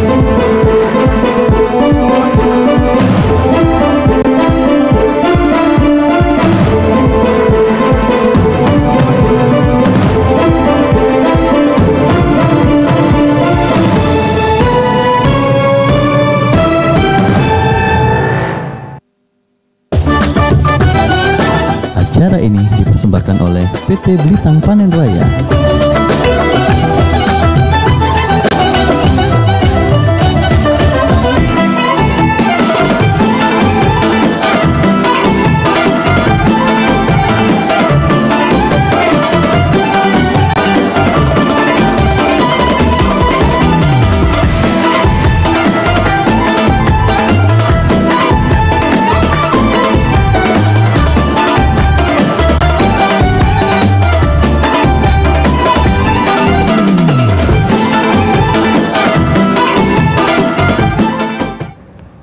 Acara ini dipersembahkan oleh PT Blitang Panen Raya.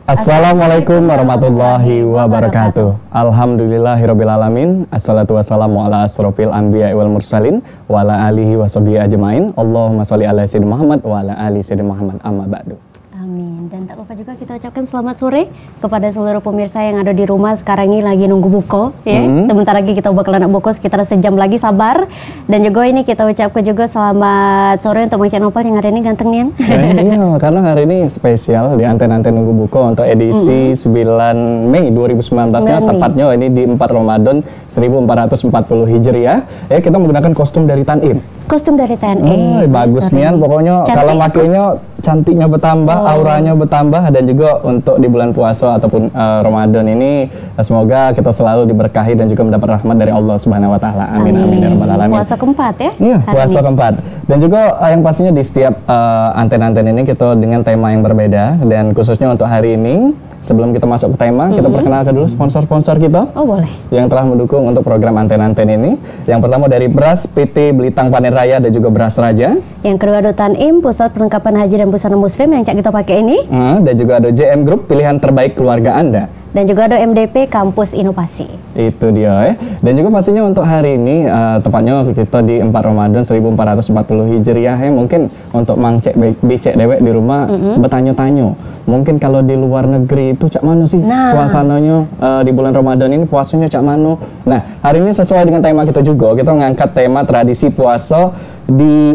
Assalamualaikum warahmatullahi wabarakatuh. Alhamdulillahirrabbilalamin. Assalatu wassalamu ala asrofil anbiya wal mursalin wa ala alihi wa sahbihi ajmain. Allahumma sholli ala sayyidina Muhammad wa ala ali sayyidina Muhammad, amma ba'du. Amin. Dan tak lupa juga kita ucapkan selamat sore kepada seluruh pemirsa yang ada di rumah sekarang ini lagi nunggu buko ya. Sebentar lagi kita bakalan buko sekitar sejam lagi, sabar. Dan juga ini kita ucapkan juga selamat sore untuk Bang Cik Nopal yang hari ini ganteng nih. Iya, karena hari ini spesial di Anten-Anten Nunggu Buko untuk edisi 9 Mei 2019-nya, tepatnya ini di 4 Ramadan 1440 Hijriah. Ya, kita menggunakan kostum dari Tanim. Kostum dari TNI. Bagus nian, pokoknya cantik. Kalau makainya cantiknya bertambah, auranya bertambah, dan juga untuk di bulan puasa ataupun Ramadan ini semoga kita selalu diberkahi dan juga mendapat rahmat dari Allah Subhanahu wa taala. Amin amin ya rabbal alamin. Puasa keempat ya? Iya, puasa keempat. Dan juga yang pastinya di setiap Anten-Anten ini kita dengan tema yang berbeda, dan khususnya untuk hari ini sebelum kita masuk ke tema, kita perkenalkan dulu sponsor-sponsor kita. Oh, boleh. Yang telah mendukung untuk program Anten-Anten ini. Yang pertama dari Beras PT Blitang Panen Raya dan juga Beras Raja. Yang kedua ada Tanim, Pusat Perlengkapan Haji dan Busana Muslim yang cak kita pakai ini. Dan juga ada JM Group, pilihan terbaik keluarga Anda. Dan juga ada MDP Kampus Inovasi. Itu dia ya. Dan juga pastinya untuk hari ini tepatnya kita di 4 Ramadan 1440 Hijriah ya. Mungkin untuk Mang Cek becek dewek di rumah bertanya-tanya. Mungkin kalau di luar negeri itu cak mana sih suasananya di bulan Ramadan ini, puasanya cak mana. Nah, hari ini sesuai dengan tema kita juga, kita mengangkat tema tradisi puasa di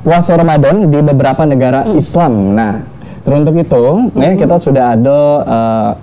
puasa Ramadan di beberapa negara Islam. Nah, teruntuk itu, kita sudah ada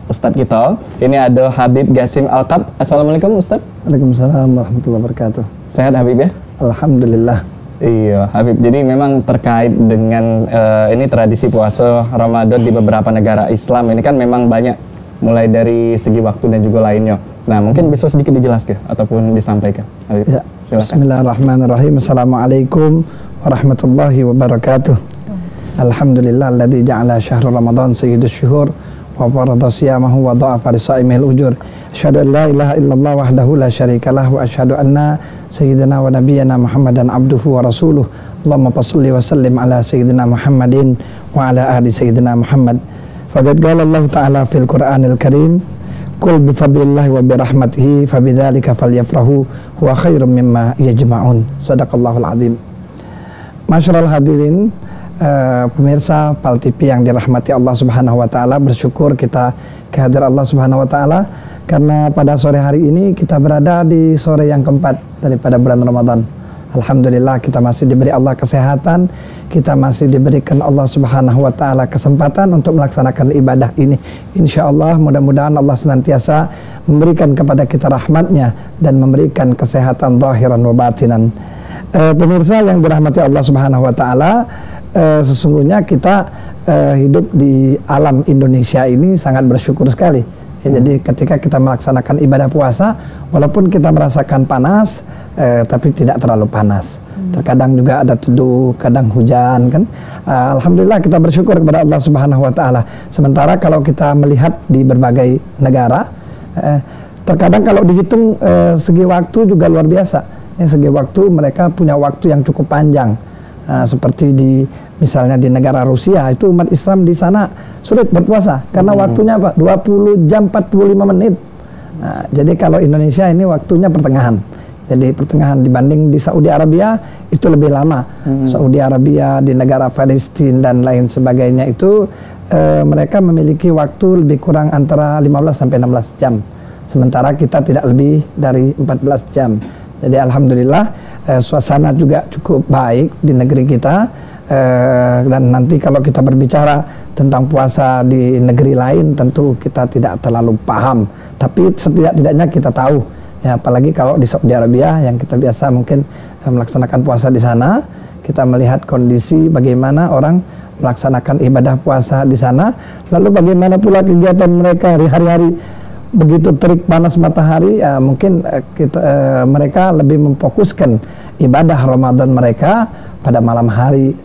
Ustadz kita. Ini ada Habib Gasim Alqab. Assalamualaikum Ustadz. Waalaikumsalam warahmatullahi wabarakatuh. Sehat Habib ya? Alhamdulillah. Iya Habib, jadi memang terkait dengan ini tradisi puasa Ramadan di beberapa negara Islam ini kan memang banyak, mulai dari segi waktu dan juga lainnya. Nah, mungkin bisa sedikit dijelaskan ataupun disampaikan Habib. Ya, silakan. Bismillahirrahmanirrahim. Assalamualaikum warahmatullahi wabarakatuh. Alhamdulillah alladzi ja'ala syahrul Ramadan sayyidus syuhur wa farada siyamahu wa dha'afa lisaimil ujur. Asyhadu an la ilaha illallah wahdahu la syarikalah wa asyhadu anna sayyidina wa nabiyyana Muhammadan abduhu wa rasuluh. Allahumma shalli wa sallim ala sayyidina Muhammadin wa ala ali sayyidina Muhammad. Faqad qala Allah ta'ala fil Qur'anil Karim, qul bi fadlillahi wa bi rahmatihi fabidzalika falyafrahu huwa khairum mimma yajma'un. Shadaqallahul azim. Masyarul hadirin, pemirsa PAL TV yang dirahmati Allah Subhanahu wa taala, bersyukur kita kehadiran Allah Subhanahu wa taala karena pada sore hari ini kita berada di sore yang keempat daripada bulan Ramadan. Alhamdulillah kita masih diberi Allah kesehatan, kita masih diberikan Allah Subhanahu wa taala kesempatan untuk melaksanakan ibadah ini. Insyaallah mudah-mudahan Allah senantiasa memberikan kepada kita rahmatnya dan memberikan kesehatan zahiran wa batinan. Pemirsa yang dirahmati Allah Subhanahu wa taala, sesungguhnya kita hidup di alam Indonesia ini sangat bersyukur sekali ya. Jadi ketika kita melaksanakan ibadah puasa, walaupun kita merasakan panas tapi tidak terlalu panas. Terkadang juga ada teduh, kadang hujan kan. Alhamdulillah kita bersyukur kepada Allah Subhanahu wa taala. Sementara kalau kita melihat di berbagai negara, terkadang kalau dihitung segi waktu juga luar biasa. Segi waktu mereka punya waktu yang cukup panjang. Seperti di misalnya di negara Rusia itu umat Islam di sana sulit berpuasa karena waktunya apa? 20 jam 45 menit. Jadi kalau Indonesia ini waktunya pertengahan. Jadi pertengahan dibanding di Saudi Arabia itu lebih lama. Saudi Arabia, di negara Palestina dan lain sebagainya itu mereka memiliki waktu lebih kurang antara 15 sampai 16 jam. Sementara kita tidak lebih dari 14 jam. Jadi alhamdulillah suasana juga cukup baik di negeri kita. Dan nanti kalau kita berbicara tentang puasa di negeri lain tentu kita tidak terlalu paham. Tapi setidak-tidaknya kita tahu. Ya, apalagi kalau di Saudi Arabia yang kita biasa mungkin melaksanakan puasa di sana, kita melihat kondisi bagaimana orang melaksanakan ibadah puasa di sana, lalu bagaimana pula kegiatan mereka hari-hari begitu terik panas matahari, mungkin mereka lebih memfokuskan ibadah Ramadan mereka pada malam hari,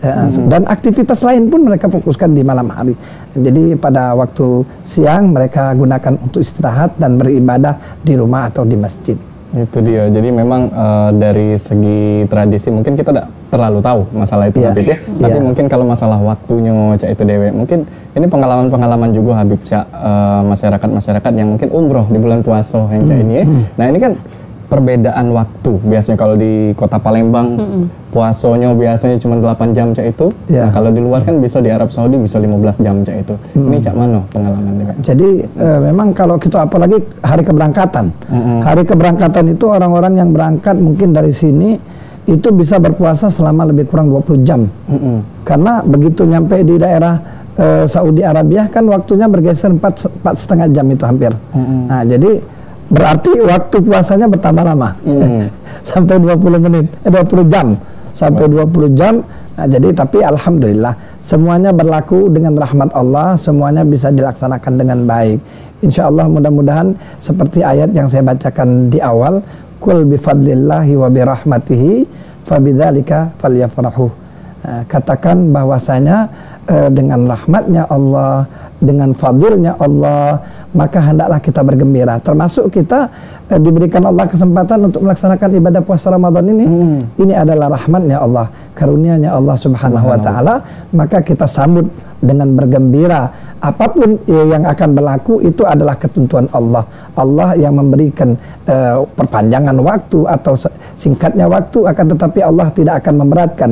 dan aktivitas lain pun mereka fokuskan di malam hari. Jadi pada waktu siang mereka gunakan untuk istirahat dan beribadah di rumah atau di masjid. Itu dia. Jadi memang dari segi tradisi mungkin kita tidak terlalu tahu masalah itu, Habib ya. Tapi mungkin kalau masalah waktunya cak itu dewe, mungkin ini pengalaman-pengalaman juga Habib cak masyarakat-masyarakat yang mungkin umroh di bulan puasa yang cak ini ya. Nah ini kan perbedaan waktu. Biasanya kalau di kota Palembang puasanya biasanya cuma 8 jam cak itu. Nah, kalau di luar kan bisa di Arab Saudi bisa 15 jam cak itu. Ini cak mana pengalaman dewe? Jadi memang kalau kita apalagi hari keberangkatan. Hari keberangkatan itu orang-orang yang berangkat mungkin dari sini itu bisa berpuasa selama lebih kurang 20 jam. Karena begitu nyampe di daerah Saudi Arabia kan waktunya bergeser 4,5 jam itu hampir. Nah, jadi berarti waktu puasanya bertambah lama. Sampai 20 menit, 20 jam. Sampai 20 jam. Nah, jadi tapi alhamdulillah semuanya berlaku dengan rahmat Allah, semuanya bisa dilaksanakan dengan baik. Insya Allah mudah-mudahan seperti ayat yang saya bacakan di awal, Qul bifadlillahi wa birahmatihi fabidzalika falyafrahu. Katakan bahwasanya dengan rahmatnya Allah, dengan fadilnya Allah, maka hendaklah kita bergembira. Termasuk kita diberikan Allah kesempatan untuk melaksanakan ibadah puasa Ramadan ini. Ini adalah rahmatnya Allah, karunia-Nya Allah Subhanahu wa taala, maka kita sambut dengan bergembira. Apapun yang akan berlaku itu adalah ketentuan Allah. Allah yang memberikan perpanjangan waktu atau singkatnya waktu, akan tetapi Allah tidak akan memberatkan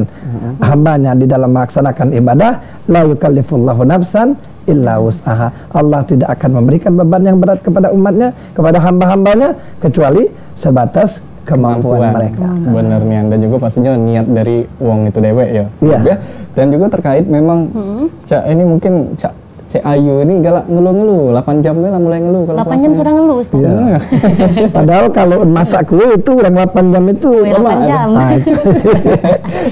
hambanya di dalam melaksanakan ibadah. La yukallifullahu nafsan illa wus'aha. Allah tidak akan memberikan beban yang berat kepada umatnya, kepada hamba-hambanya, kecuali sebatas kemampuan mereka. Benar nih, dan juga pastinya niat dari uang itu dewe ya. Dan juga terkait memang cak ini mungkin cak Ayu ini galak ngeluh-ngeluh 8 jam lah mulai ngeluh kalau 8 jam sudah ngeluh Ustaz. Padahal kalau masak kue itu orang 8 jam itu 8 jam.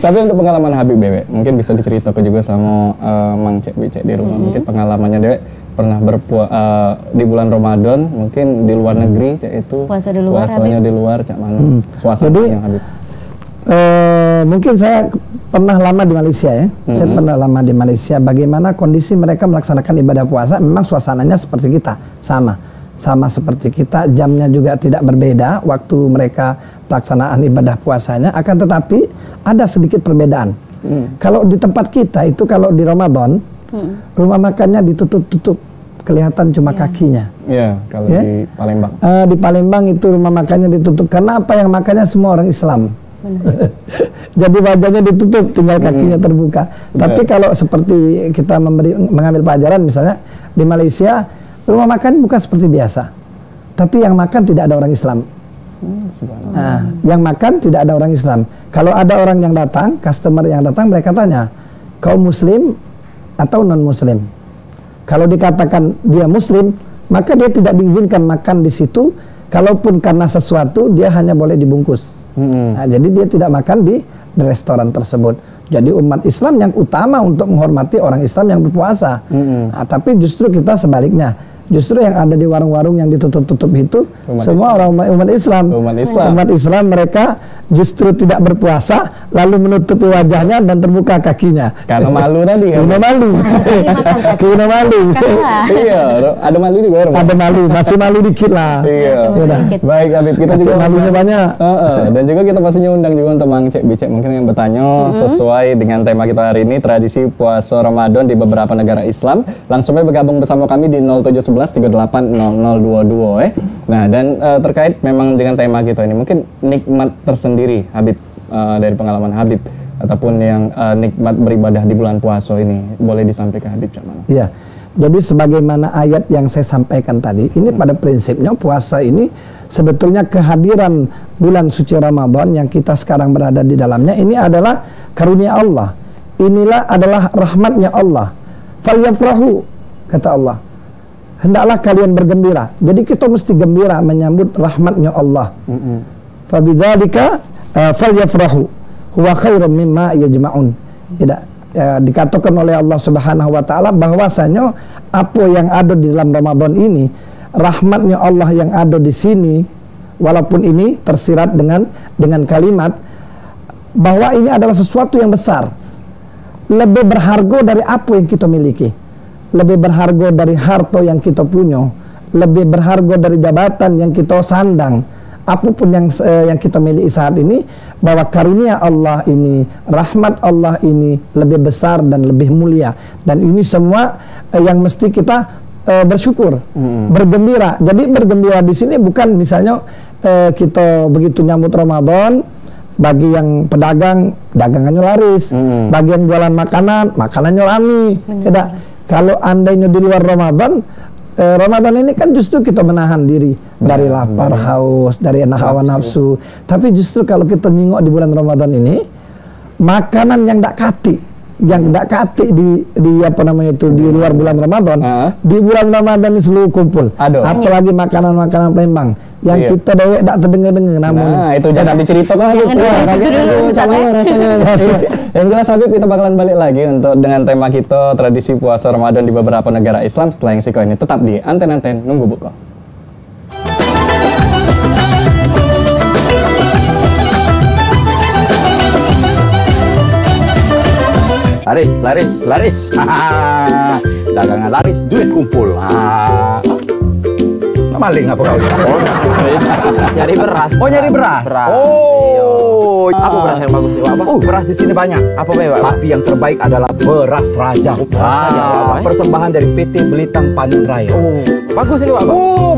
Tapi untuk pengalaman Habib Dewe mungkin bisa diceritakan juga sama Mang Cek Bicek di rumah. Mungkin pengalamannya Dewe pernah di bulan Ramadan mungkin di luar negeri cak itu puasa di luar, puasanya Habib. di luar cak mana suasananya Habib. Mungkin saya pernah lama di Malaysia ya. Saya pernah lama di Malaysia. Bagaimana kondisi mereka melaksanakan ibadah puasa? Memang suasananya seperti kita, sama seperti kita. Jamnya juga tidak berbeda waktu mereka pelaksanaan ibadah puasanya. Akan tetapi ada sedikit perbedaan. Kalau di tempat kita itu kalau di Ramadan rumah makannya ditutup-tutup, kelihatan cuma kakinya. Iya, kalau di Palembang. Di Palembang itu rumah makannya ditutup karena apa, yang makannya semua orang Islam. Jadi wajahnya ditutup, tinggal kakinya terbuka. Tapi kalau seperti kita mengambil pelajaran misalnya di Malaysia, rumah makan bukan seperti biasa. Tapi yang makan tidak ada orang Islam. Yang makan tidak ada orang Islam. Kalau ada orang yang datang, customer yang datang, mereka tanya, kau Muslim atau non Muslim? Kalau dikatakan dia Muslim, maka dia tidak diizinkan makan di situ. Kalaupun karena sesuatu, dia hanya boleh dibungkus. Nah, jadi dia tidak makan di restoran tersebut. Jadi umat Islam yang utama untuk menghormati orang Islam yang berpuasa. Nah, tapi justru kita sebaliknya. Justru yang ada di warung-warung yang ditutup-tutup itu umat semua Islam. Umat Islam mereka justru tidak berpuasa lalu menutupi wajahnya dan terbuka kakinya Karena malu tadi kan. karena malu karena malu Iya, ada malu juga. ada malu, masih malu dikit lah. Iya. Udah. Baik Habib, kita juga Malunya banyak. Dan juga kita pastinya undang juga untuk Mang Cek Bicek mungkin yang bertanya sesuai dengan tema kita hari ini, tradisi puasa Ramadan di beberapa negara Islam. Langsung aja bergabung bersama kami di 0711 380022 Nah, dan terkait memang dengan tema kita ini, mungkin nikmat tersendiri Habib, dari pengalaman Habib ataupun yang nikmat beribadah di bulan puasa ini, boleh disampaikan Habib Cak Mano? Iya. Jadi sebagaimana ayat yang saya sampaikan tadi, ini pada prinsipnya puasa ini sebetulnya kehadiran bulan suci Ramadan yang kita sekarang berada di dalamnya ini adalah karunia Allah. Inilah adalah rahmatnya Allah. Falyafrahu, kata Allah. Hendaklah kalian bergembira. Jadi kita mesti gembira menyambut rahmatnya Allah. Fabidzalika falyafrahu huwa khairum mimma yajma'un. Tidak dikatakan oleh Allah Subhanahu wa taala bahwasanya apa yang ada di dalam Ramadan ini, rahmatnya Allah yang ada di sini, walaupun ini tersirat dengan kalimat bahwa ini adalah sesuatu yang besar, lebih berharga dari apa yang kita miliki, lebih berharga dari harta yang kita punya, lebih berharga dari jabatan yang kita sandang, apapun yang kita miliki saat ini, bahwa karunia Allah ini, rahmat Allah ini lebih besar dan lebih mulia, dan ini semua yang mesti kita bersyukur, bergembira. Jadi bergembira di sini bukan misalnya kita begitu nyambut Ramadan, bagi yang pedagang dagangannya laris, bagi yang jualan makanan makanannya rame. Tidak. Kalau andainya di luar Ramadan, Ramadan ini kan justru kita menahan diri dari lapar, haus, dari hawa nafsu. Tapi justru kalau kita nyingok di bulan Ramadan ini, makanan yang tidak kati, di apa namanya itu di luar bulan Ramadan, di bulan Ramadan ini seluruh kumpul. Apalagi makanan-makanan Palembang yang kita dewek tidak terdengar-dengar namun. Nah, itu jangan diceritakan Habib. Rasanya. Yang jelas Habib, kita bakalan balik lagi untuk dengan tema kita tradisi puasa Ramadan di beberapa negara Islam setelah yang siko ini. Tetap di Anten-Anten Nunggu Buka. Laris. Dagangan laris, duit kumpul. Maling apa kau? Nyari beras. Oh, nyari beras. Oh, apa beras yang bagus sih, Pak? Beras di sini banyak. Apa Pak? Tapi yang terbaik adalah beras raja. Persembahan dari PT Belitang Panen Raya. Bagus ini, Pak.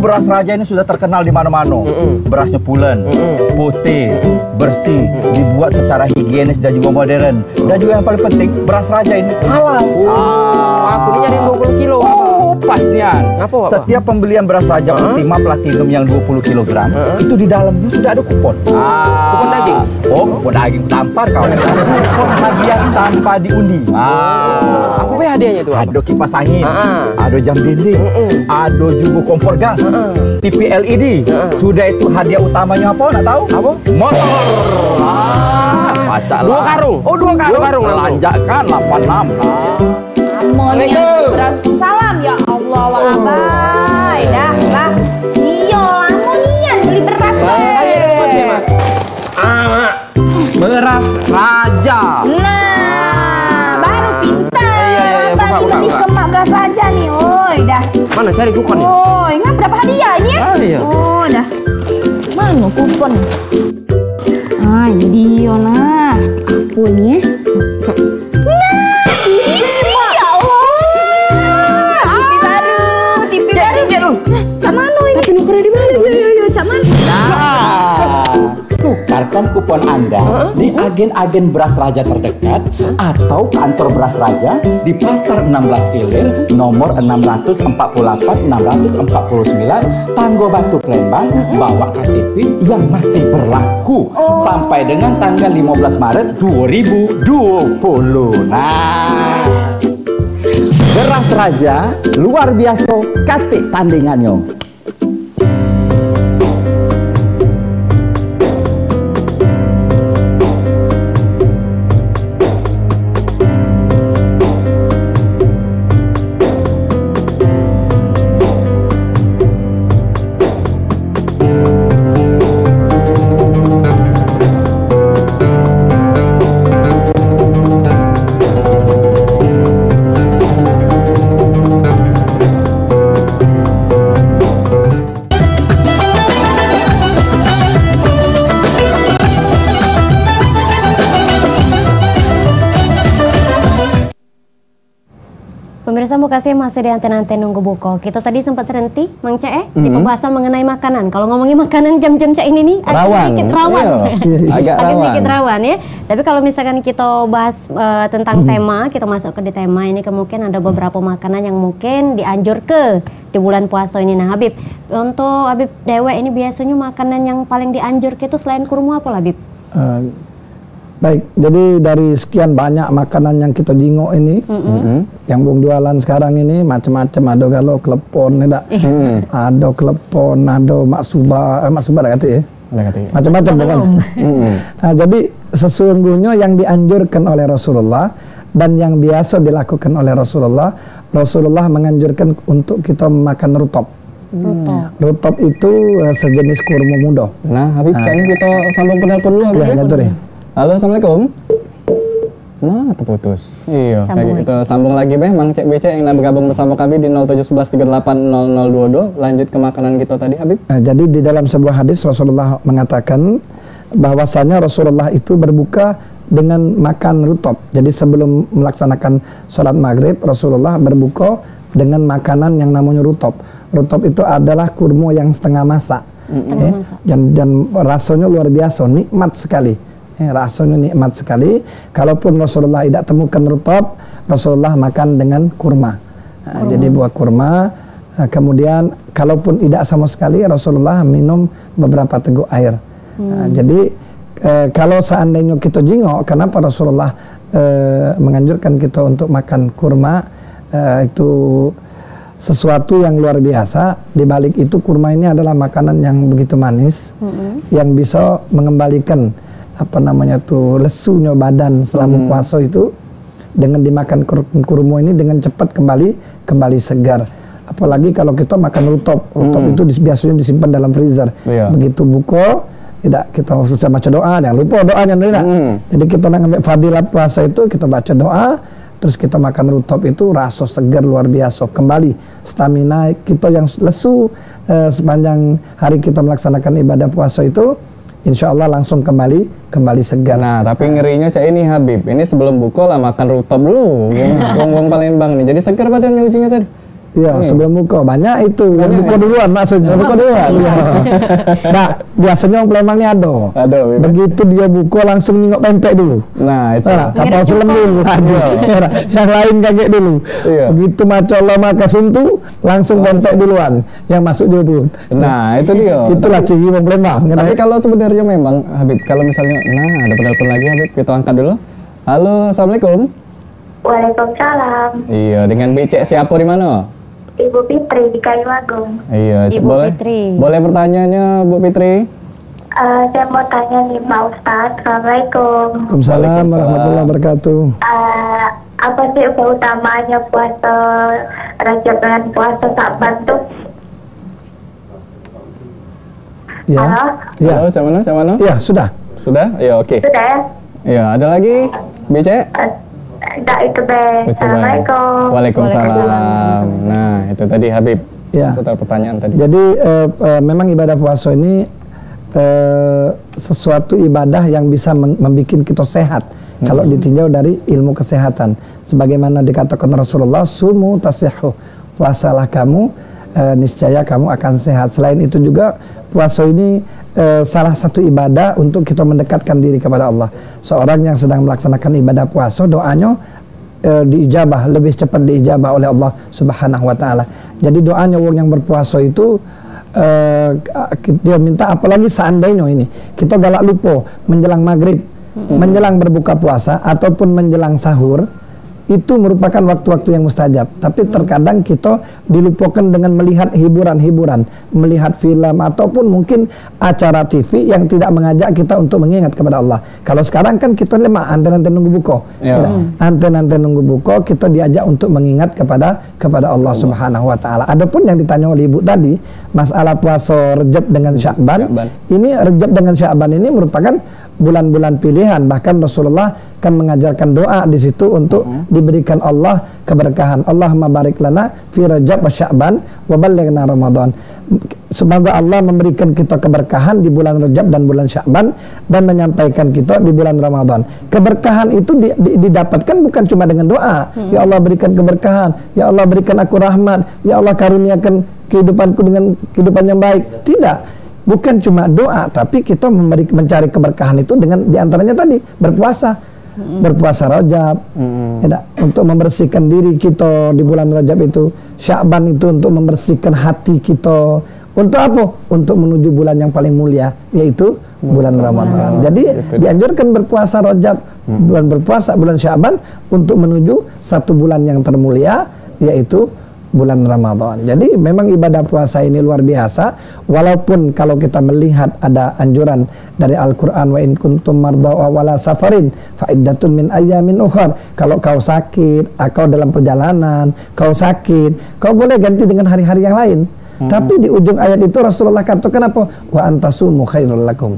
Beras raja ini sudah terkenal di mana-mana. Berasnya pulen, putih, bersih, dibuat secara higienis dan juga modern. Dan juga yang paling penting, beras raja ini halal. Aku ini nyari 20 kilo. Pastian. Ngapa, Pak? Setiap pembelian beras raja Ultima Platinum yang 20 kg, itu di dalamnya sudah ada kupon. Kupon daging. Oh, kupon daging tampar kau. Kupon hadiah tanpa diundi. Apa Pak hadiahnya itu? Ada kipas angin, ada jam dinding, ada juga kompor gas, TV LED. Sudah itu hadiah utamanya apa? Nak tahu? Apa? Motor. Baca lah. 2 karung. Oh, 2 karung. 2 karung. Belanjakan 86. Waalaikumsalam, ya Allah, walabai dah lah. Iya, lamonian beli beras. Beras raja. Nah, baru pintar. Abang ini buka. beli kemak beras raja nih. Oi, dah. Mana cari kuponnya? Oi, nggak berapa hadiah ini ya? Iya. Oh, dah. Mana kupon? Ini dia nah. Apa ini? Tukarkan kupon Anda di agen-agen beras raja terdekat atau kantor beras raja di Pasar 16 Ilir nomor 648 649 Tanggo Batu Palembang. Bawa KTP yang masih berlaku sampai dengan tanggal 15 Maret 2020. Nah, beras raja luar biasa kate tandingannya. Pemirsa Mukasih masih di Anten-Anten Nunggu Buko. Kita tadi sempat terhenti, Mang Cek, di pembahasan mengenai makanan. Kalau ngomongin makanan jam-jam cek ini nih, agak sedikit rawan. Agak sedikit rawan ya. Tapi kalau misalkan kita bahas tentang tema, kita masuk ke di tema ini, kemungkinan ada beberapa makanan yang mungkin dianjur ke di bulan puasa ini. Nah Habib, untuk Habib Dewe ini biasanya makanan yang paling dianjur ke itu selain kurma apa Habib? Baik, jadi dari sekian banyak makanan yang kita jingok ini, yang bung jualan sekarang ini macam-macam, ada kalau klepon, ada klepon, ada maksuba dah kata ya, macam-macam pokoknya. Nah, jadi sesungguhnya yang dianjurkan oleh Rasulullah dan yang biasa dilakukan oleh Rasulullah menganjurkan untuk kita makan rutop. Rutop itu sejenis kurma muda. Nah, Habib, ini kita sambung penelpon dulu Habib. Ya, ya. Halo, assalamualaikum. Nah, terputus. Iya, kita sambung lagi Mang Cek Becek yang bergabung bersama kami di 0711380022. Lanjut ke makanan kita tadi, Habib. Jadi di dalam sebuah hadis Rasulullah mengatakan bahwasanya Rasulullah itu berbuka dengan makan rutop. Jadi sebelum melaksanakan sholat maghrib, Rasulullah berbuka dengan makanan yang namanya rutop. Rutop itu adalah kurma yang setengah masak. Dan rasanya luar biasa, nikmat sekali. Rasanya nikmat sekali. Kalaupun Rasulullah tidak temukan rutop, Rasulullah makan dengan kurma. Jadi buah kurma. Kemudian kalaupun tidak sama sekali, Rasulullah minum beberapa teguk air. Jadi kalau seandainya kita jingok, kenapa Rasulullah menganjurkan kita untuk makan kurma? Itu sesuatu yang luar biasa. Di balik itu kurma ini adalah makanan yang begitu manis, yang bisa mengembalikan lesunya badan selama puasa itu. Dengan dimakan kurma ini dengan cepat kembali segar. Apalagi kalau kita makan rutop itu biasanya disimpan dalam freezer. Begitu buka, tidak, kita susah baca doa, jangan lupa doanya tidak. Jadi kita nak ambil fadilah puasa itu, kita baca doa, terus kita makan rutop itu rasa segar luar biasa, kembali stamina kita yang lesu sepanjang hari kita melaksanakan ibadah puasa itu, insya Allah langsung kembali segar. Nah, tapi ngerinya Cak ini Habib, ini sebelum buka lah makan rutop dulu, wong Palembang nih, jadi segar badannya ujungnya tadi. Iya, sebelum buka banyak itu yang buka duluan maksudnya. Buka duluan. Iya. Nah, biasanya orang Palembang ini ada. Begitu dia buka langsung nengok pempek dulu. Nah, itu. Kapal selam dulu. Yang lain kaget dulu. Begitu maca Allah maka suntu, langsung pempek duluan. Yang masuk dia pun. Nah, itu dia. Itulah ciri orang Palembang. Tapi kalau sebenarnya memang Habib, kalau misalnya, ada penelpon lagi Habib, kita angkat dulu. Halo, assalamualaikum. Waalaikumsalam. Iya, dengan becek siapa di mana? Ibu Fitri di Kaliwagung. Iya, Ibu Fitri. Boleh pertanyaannya, Bu Fitri? Saya mau tanya nih Pak Ustadz. Assalamualaikum. Waalaikumsalam warahmatullahi wabarakatuh. Apa sih utamanya puasa Rajab dengan puasa Sa'ban tuh? Ya. Halo? Ya. Halo, macam mana? Ya, sudah. Sudah? Ya, oke. Sudah ya? Ya, ada lagi? Becek? Enggak, itu baik. Assalamualaikum. Waalaikumsalam. Nah, itu tadi Habib. Seputar pertanyaan tadi. Jadi memang ibadah puasa ini sesuatu ibadah yang bisa membuat kita sehat. Kalau ditinjau dari ilmu kesehatan. Sebagaimana dikatakan Rasulullah, sumu tasihhu. Puasalah kamu, niscaya kamu akan sehat. Selain itu juga puasa ini salah satu ibadah untuk kita mendekatkan diri kepada Allah. Seorang yang sedang melaksanakan ibadah puasa, doanya diijabah, lebih cepat diijabah oleh Allah Subhanahu wa taala. Jadi doanya orang yang berpuasa itu dia minta, apalagi seandainya ini kita galak lupa menjelang maghrib, menjelang berbuka puasa ataupun menjelang sahur, itu merupakan waktu-waktu yang mustajab. Tapi terkadang kita dilupakan dengan melihat hiburan-hiburan, melihat film ataupun mungkin acara TV yang tidak mengajak kita untuk mengingat kepada Allah. Kalau sekarang kan kita lemah anten-anten nunggu buka. Anten-anten nunggu buka, kita diajak untuk mengingat kepada Allah Subhanahu wa taala. Adapun yang ditanya oleh Ibu tadi, masalah puasa Rejab dengan Sya'ban. Ini Rejab dengan Sya'ban ini merupakan bulan-bulan pilihan. Bahkan Rasulullah kan mengajarkan doa di situ untuk diberikan Allah keberkahan. Allahumma barik lana fi Rajab wa Sya'ban wa ballighna Ramadan. semoga Allah memberikan kita keberkahan di bulan Rajab dan bulan Sya'ban dan menyampaikan kita di bulan Ramadan. Keberkahan itu didapatkan bukan cuma dengan doa. Ya Allah berikan keberkahan, ya Allah berikan aku rahmat, ya Allah karuniakan kehidupanku dengan kehidupan yang baik. Tidak, bukan cuma doa, tapi kita mencari keberkahan itu dengan diantaranya tadi berpuasa. Berpuasa Rajab untuk membersihkan diri kita di bulan Rajab itu. Sya'ban itu untuk membersihkan hati kita. Untuk apa? Untuk menuju bulan yang paling mulia, yaitu bulan Ramadan. Jadi dianjurkan berpuasa Rajab, bulan berpuasa bulan Sya'ban untuk menuju satu bulan yang termulia, yaitu bulan Ramadan. Jadi memang ibadah puasa ini luar biasa. Walaupun kalau kita melihat ada anjuran dari Al-Quran, wa in kuntum marda aw ala safarin fa iddatun min ayyamin ukhar. Kalau kau sakit, kau dalam perjalanan, kau sakit, kau boleh ganti dengan hari-hari yang lain. Tapi di ujung ayat itu Rasulullah katakan apa? Wa antasumu khairul lakum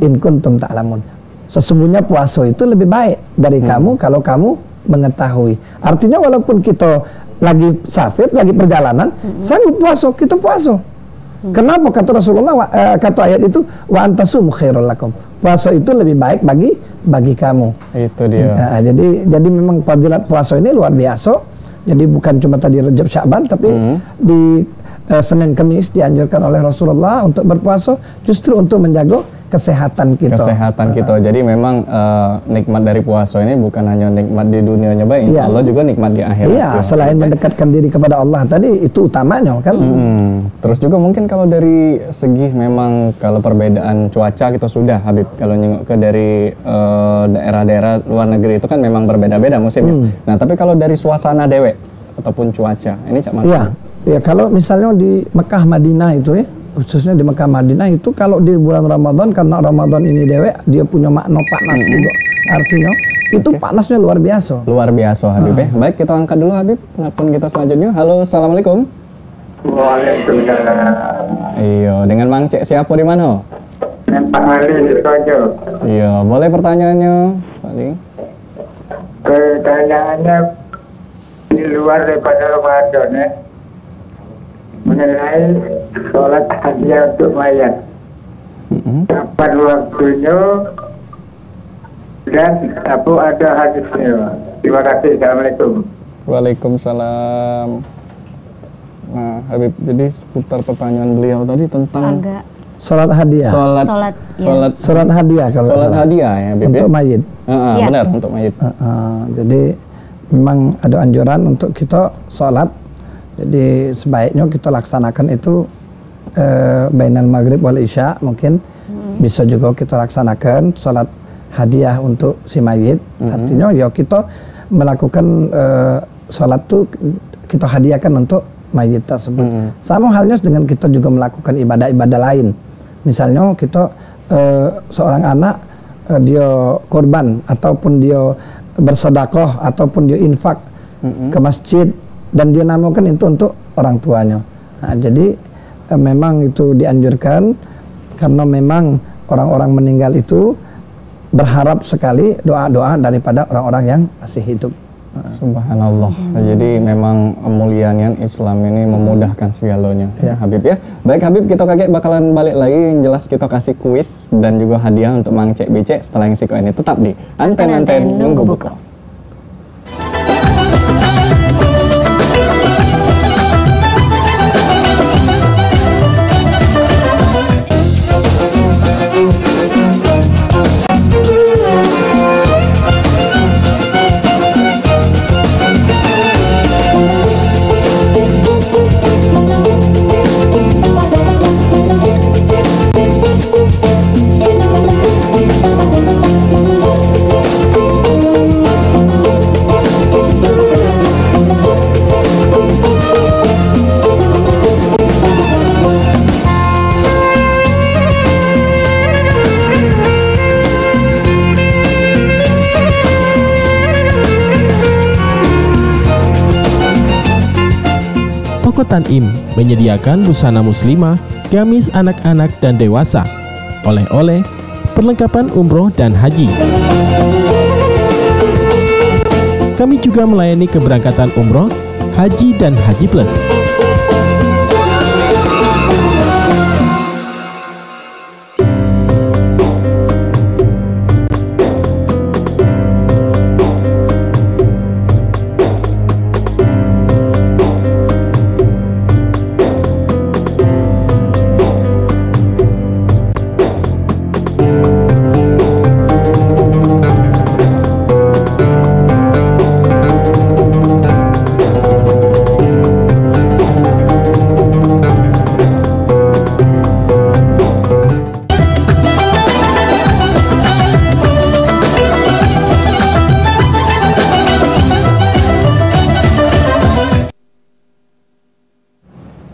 in kuntum ta'lamun. Sesungguhnya puasa itu lebih baik dari kamu kalau kamu mengetahui. Artinya walaupun kita lagi safir, lagi perjalanan, sanggup puasa, kita puasa. Kenapa kata Rasulullah, kata ayat itu wa antasumu khairul lakum. Puasa itu lebih baik bagi kamu. Itu dia. Jadi memang fadilat puasa ini luar biasa. Jadi bukan cuma tadi Rajab Sya'ban, tapi di Senin Kamis dianjurkan oleh Rasulullah untuk berpuasa justru untuk menjaga kesehatan kita. Jadi memang nikmat dari puasa ini bukan hanya nikmat di dunianya baik, insya Allah juga nikmat di akhirat. Iya, selain mendekatkan diri kepada Allah tadi, itu utamanya kan. Terus juga mungkin kalau dari segi memang kalau perbedaan cuaca kita sudah Habib, kalau nyengok ke dari daerah-daerah luar negeri itu kan memang berbeda-beda musimnya. Nah tapi kalau dari suasana dewek ataupun cuaca, ini Cak Mas. Ya kalau misalnya di Mekah Madinah itu ya, khususnya di Mekah Madinah itu kalau di bulan Ramadan, karena Ramadan ini dewek dia punya makna panas juga. Artinya itu panasnya luar biasa. Luar biasa Habib ya. Baik, kita angkat dulu Habib penelpon kita selanjutnya. Halo, assalamualaikum. Waalaikumsalam. Iya, dengan Mang Cek siapa di mana? Dengan Pak Ali di Sojo. Iya, boleh pertanyaannya Pak Ali? Pertanyaannya di luar daripada Ramadan ya, mengenai sholat hadiah untuk mayat. Kapan waktunya dan apa ada hadisnya? Terima kasih. Assalamualaikum. Waalaikumsalam. Nah Habib, jadi seputar pertanyaan beliau tadi tentang sholat hadiah. Sholat hadiah kalau sholat hadiah ya Habib, untuk mayit. Benar, untuk mayit. Jadi memang ada anjuran untuk kita sholat. Jadi sebaiknya kita laksanakan itu bainal maghrib wal isya, mungkin bisa juga kita laksanakan sholat hadiah untuk si mayit. Artinya ya kita melakukan sholat itu kita hadiahkan untuk mayit tersebut. Sama halnya dengan kita juga melakukan ibadah-ibadah lain. Misalnya kita seorang anak dia korban ataupun dia bersedekah ataupun dia infak ke masjid dan dia namakan itu untuk orang tuanya. Nah, jadi memang itu dianjurkan karena memang orang-orang meninggal itu berharap sekali doa-doa daripada orang-orang yang masih hidup. Subhanallah. Jadi memang kemuliaan Islam ini memudahkan segalanya ya Habib ya. Baik Habib, kita kakek bakalan balik lagi, yang jelas kita kasih kuis dan juga hadiah untuk Mang Cek Becek setelah yang siko ini. Tetap di Anten Nunggu Buka. Toko Tanim menyediakan busana muslimah, gamis anak-anak dan dewasa, oleh-oleh, perlengkapan umroh dan haji. Kami juga melayani keberangkatan umroh, haji dan haji plus.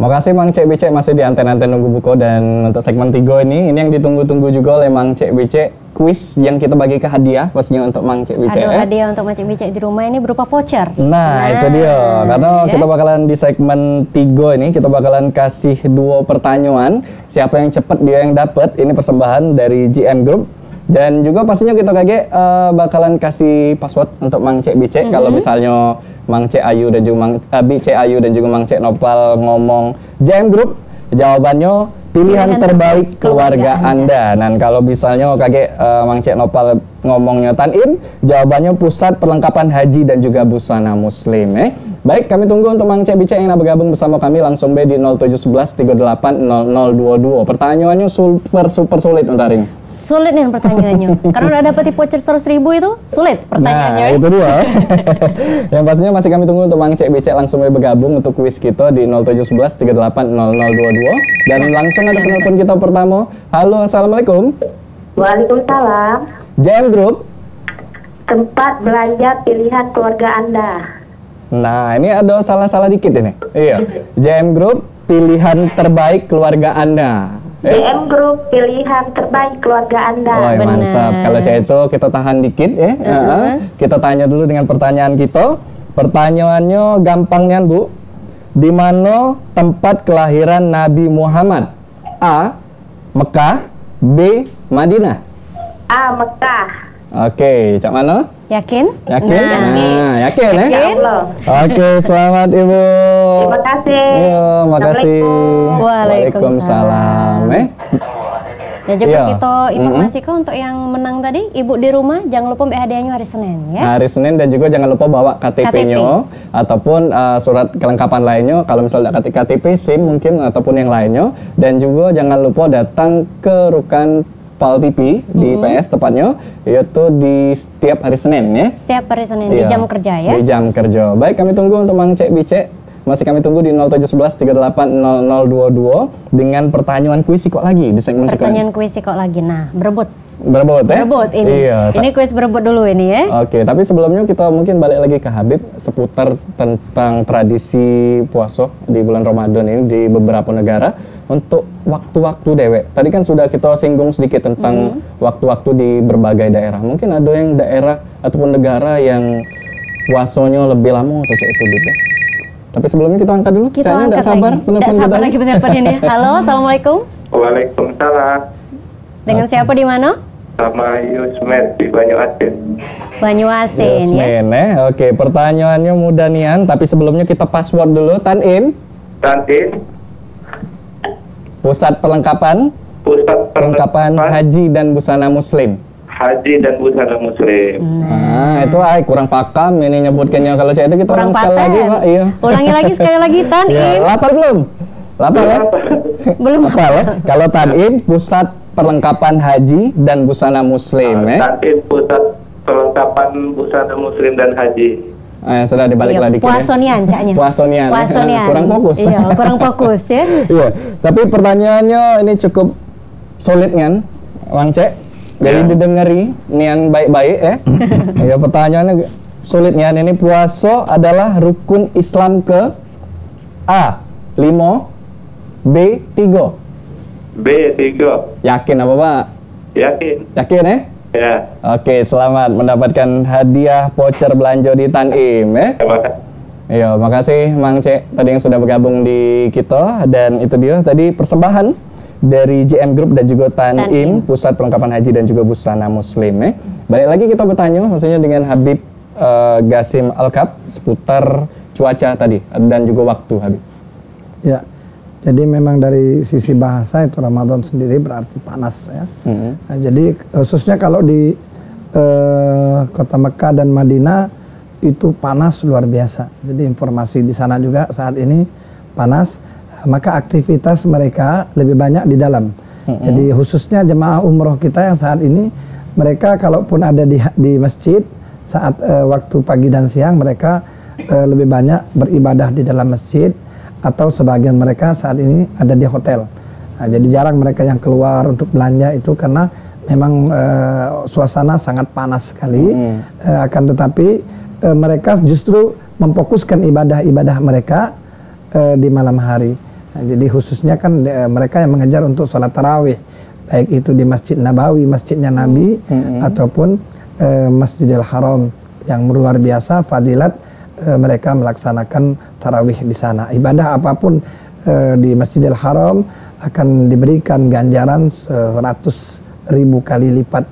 Makasih Mang Cek Bicek masih di Anten-Anten Nunggu Buko, dan untuk segmen 3 ini yang ditunggu-tunggu juga oleh Mang Cek Bicek, kuis yang kita bagi ke hadiah pastinya untuk Mang Cek Bicek. Aduh, hadiah untuk Mang Cek Bicek di rumah ini berupa voucher. Nah, itu dia. Karena kita bakalan di segmen 3 ini kita bakalan kasih 2 pertanyaan. Siapa yang cepat dia yang dapat. Ini persembahan dari GM Group. Dan juga pastinya kita bakalan kasih password untuk Mang Cek Bicek. Kalau misalnya Mang Cek Ayu dan juga Bicek Ayu dan juga Mang Cek Nopal ngomong GM Group, jawabannya pilihan terbaik keluarga Anda. Dan kalau misalnya Mang Cek Nopal ngomongnya Tan-In, jawabannya Pusat Perlengkapan Haji dan juga Busana Muslim. Baik, kami tunggu untuk Mang Cek Bicek yang bergabung bersama kami langsung di 0711 38 0022. Pertanyaannya super sulit untuk hari ini. Sulit nih pertanyaannya. Karena udah dapat voucher 100.000 itu sulit pertanyaannya. Nah, itu dia. Yang pastinya masih kami tunggu untuk Mang Cek Bicek langsung bergabung untuk kuis kita di 0711 38 0022. Dan langsung ada penelpon kita pertama. Halo, assalamualaikum. Waalaikumsalam. GM Group, Tempat belanja pilihan keluarga Anda. nah ini ada salah-salah dikit ini. Iya, GM Group, pilihan terbaik keluarga Anda. GM Group, pilihan terbaik keluarga Anda. Oh, mantap. Kalau saya itu kita tahan dikit ya. Kita tanya dulu dengan pertanyaan kita. Pertanyaannya gampangnya Bu. Di mana tempat kelahiran Nabi Muhammad? A. Mekah, B. Madinah. A. Mekah. Oke, cak mana? Yakin? Yakin? Nah, yakin ya? Yakin? Oke, selamat Ibu. Terima kasih. Iya, makasih. Waalaikumsalam. Dan juga Iya. kita informasikan untuk yang menang tadi, ibu di rumah jangan lupa ambil hadiahnya hari Senin ya. Hari Senin, dan juga jangan lupa bawa KTP-nya ataupun surat kelengkapan lainnya. Kalau misalnya KTP, SIM mungkin ataupun yang lainnya. Dan juga jangan lupa datang ke Rukan Pal TV di PS tepatnya, yaitu di setiap hari Senin ya. Setiap hari Senin di Iya, jam kerja ya. Di jam kerja. Baik, kami tunggu untuk Mang Cek Bicek. Masih kami tunggu di 0711 38 0022 dengan pertanyaan kuis kok lagi di segmen Pertanyaan kuis kok lagi. Nah, berebut berebut ya? Berebut ini. Iya. Ini kuis berebut dulu ini ya. Oke, tapi sebelumnya kita mungkin balik lagi ke Habib seputar tentang tradisi puasa di bulan Ramadan ini di beberapa negara untuk waktu-waktu dewek. Tadi kan sudah kita singgung sedikit tentang waktu-waktu di berbagai daerah. Mungkin ada yang daerah ataupun negara yang puasanya lebih lama atau kayak itu gitu. Tapi sebelumnya kita angkat dulu. Kita Caranya angkat nggak sabar lagi. Nggak sabar lagi penelpon ini. Halo, assalamualaikum. Waalaikumsalam. Dengan siapa di mana? Sama Yusmet di Banyuasin. Banyuasin ya. Yasmin, Oke, pertanyaannya mudah nian, tapi sebelumnya kita password dulu. Tan-In. Tan-In. Pusat Perlengkapan Haji dan Busana Muslim. Haji dan Busana Muslim. Nah, itu kurang pakam ini nyebutkannya. Kalau cek itu kita Kurang ulang sekali lagi, Pak. Iya. Ulangi lagi sekali lagi Tan-In. Ya, lapar belum? Lapar ya? Belum. Lapar ya? Kalau Tan-In, Pusat Perlengkapan Haji dan Busana Muslim ya. Tan-In, Pusat Perlengkapan Busana Muslim dan Haji. Sudah dibalik lagi. Puasonian caknya. Puasonian. Puasonian. Kurang fokus. Iya, kurang fokus ya. Iya, tapi pertanyaannya ini cukup sulit kan, Wang Cek. Jadi didengari nian baik-baik ya. Ya, pertanyaannya sulit nian. Ini puasa adalah rukun Islam ke A. 5, B. 3. B. 3. Yakin apa Pak? Yakin. Yakin ya? Ya. Oke, selamat mendapatkan hadiah voucher belanja di Tan-In ya. Terima kasih. Iya, makasih Mang Cek tadi yang sudah bergabung di kita, dan itu dia tadi persembahan dari GM Group dan juga Tan-In, Pusat Perlengkapan Haji dan juga Busana Muslim ya. Balik lagi kita bertanya maksudnya dengan Habib Gasim Alkab seputar cuaca tadi dan juga waktu Habib. Ya, jadi memang dari sisi bahasa itu Ramadan sendiri berarti panas ya. Nah, jadi khususnya kalau di kota Mekah dan Madinah itu panas luar biasa. Jadi informasi di sana juga saat ini panas, maka aktivitas mereka lebih banyak di dalam. Jadi khususnya jemaah umroh kita yang saat ini, mereka kalaupun ada di masjid saat waktu pagi dan siang, mereka lebih banyak beribadah di dalam masjid, atau sebagian mereka saat ini ada di hotel. Nah, jadi jarang mereka yang keluar untuk belanja itu karena memang suasana sangat panas sekali. Akan tetapi mereka justru memfokuskan ibadah-ibadah mereka di malam hari. Nah, jadi khususnya kan mereka yang mengejar untuk sholat tarawih, baik itu di Masjid Nabawi, masjidnya Nabi, ataupun Masjidil Haram, yang luar biasa fadilat mereka melaksanakan tarawih di sana. Ibadah apapun di Masjidil Haram akan diberikan ganjaran 100.000 kali lipat